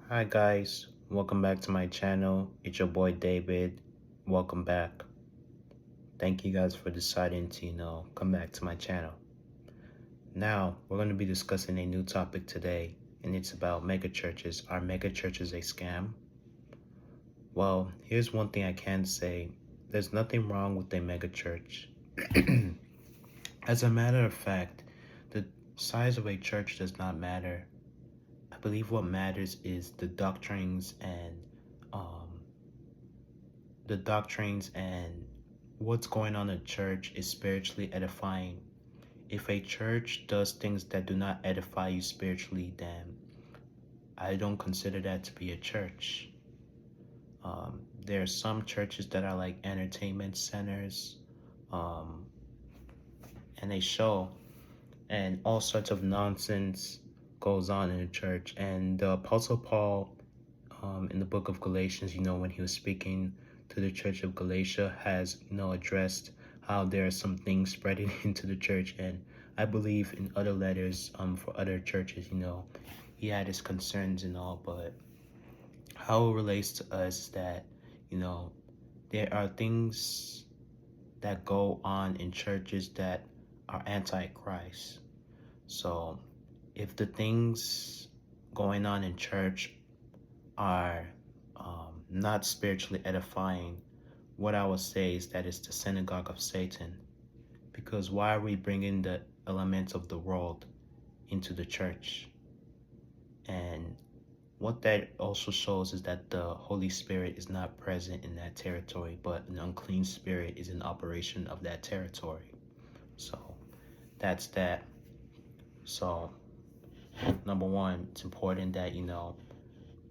Hi guys, welcome back to my channel. It's your boy David. Welcome back. Thank you guys for deciding to, come back to my channel. Now, we're going to be discussing a new topic today, and it's about megachurches. Are megachurches a scam? Well, here's one thing I can say. There's nothing wrong with a megachurch. As a matter of fact, the size of a church does not matter. I believe what matters is um, the doctrines and what's going on in church is spiritually edifying. If a church does things that do not edify you spiritually, then I don't consider that to be a church. There are some churches that are like entertainment centers, um, and they show, and all sorts of nonsense goes on in the church. And the Apostle Paul, in the book of Galatians, when he was speaking to the church of Galatia, has, addressed how there are some things spreading into the church. And I believe in other letters, for other churches, he had his concerns and all, but how it relates to us is that, you know, there are things that go on in churches that are anti-Christ. So if the things going on in church are not spiritually edifying, what I would say is that it's the synagogue of Satan. Because why are we bringing the elements of the world into the church? And what that also shows is that the Holy Spirit is not present in that territory, but an unclean spirit is in operation of that territory. So that's that. So, number one, it's important that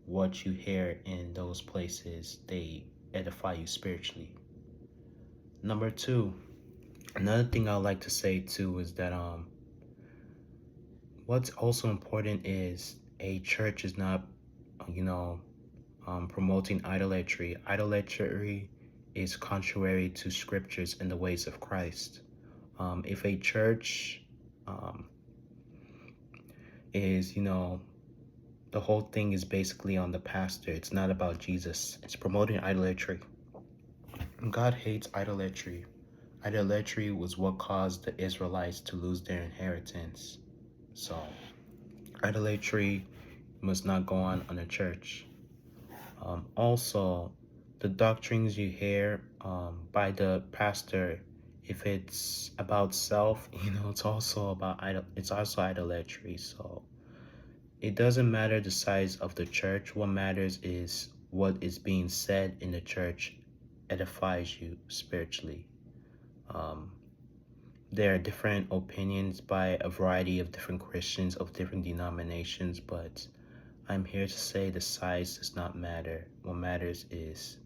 what you hear in those places, they edify you spiritually. Number two, another thing I would like to say too is that what's also important is a church is not you know promoting idolatry. Idolatry is contrary to scriptures and the ways of Christ. If a church um, is the whole thing is basically on the pastor, it's not about Jesus, it's promoting idolatry. God hates idolatry. Idolatry was what caused the Israelites to lose their inheritance. So, idolatry must not go on in a church. Also, the doctrines you hear by the pastor, if it's about self, it's also about it's also idolatry. So, it doesn't matter the size of the church. What matters is what is being said in the church edifies you spiritually. Um, There are different opinions by a variety of different Christians of different denominations, but I'm here to say the size does not matter. What matters is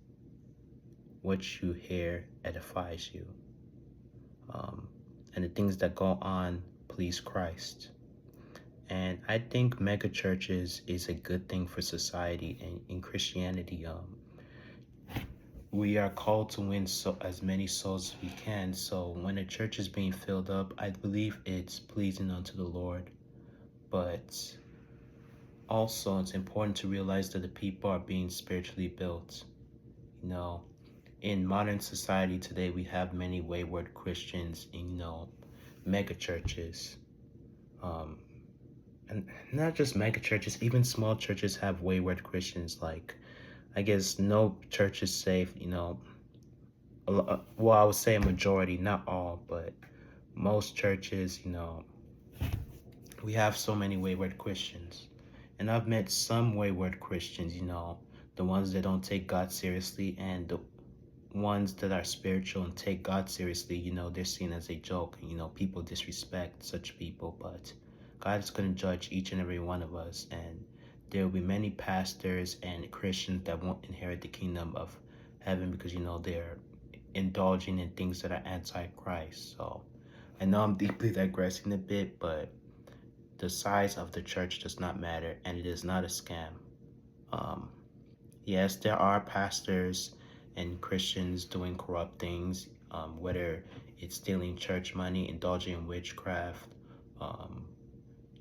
what you hear edifies you. Um, and the things that go on please Christ. And I think mega churches is a good thing for society and in Christianity. We are called to win as many souls as we can. So when a church is being filled up, I believe it's pleasing unto the Lord. But also, it's important to realize that the people are being spiritually built. You know, in modern society today, we have many wayward Christians in, mega churches. Um, and not just mega churches, even small churches have wayward Christians. Like, I guess no church is safe, well, I would say a majority, not all, but most churches, we have so many wayward Christians. And I've met some wayward Christians, the ones that don't take God seriously, and the ones that are spiritual and take God seriously, they're seen as a joke. People disrespect such people, but God is going to judge each and every one of us. And there will be many pastors and Christians that won't inherit the kingdom of heaven because, they're indulging in things that are anti-Christ. So I know I'm deeply digressing a bit, but the size of the church does not matter, and it is not a scam. Um, yes, there are pastors and Christians doing corrupt things, whether it's stealing church money, indulging in witchcraft, um,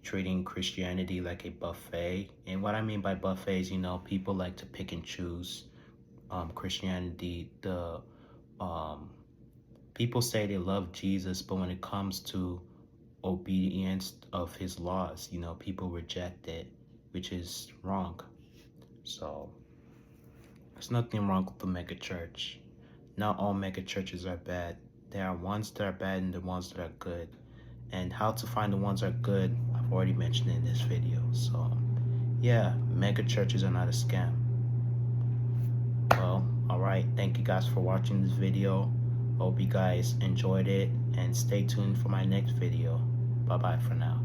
treating Christianity like a buffet. And what I mean by buffet is, people like to pick and choose Christianity. The people say they love Jesus, but when it comes to obedience of his laws, people reject it, which is wrong. So there's nothing wrong with the mega church. Not all mega churches are bad. There are ones that are bad and the ones that are good. And how to find the ones that are good, I've already mentioned in this video. So yeah, mega churches are not a scam. Well, alright, thank you guys for watching this video. Hope you guys enjoyed it, and stay tuned for my next video. Bye bye for now.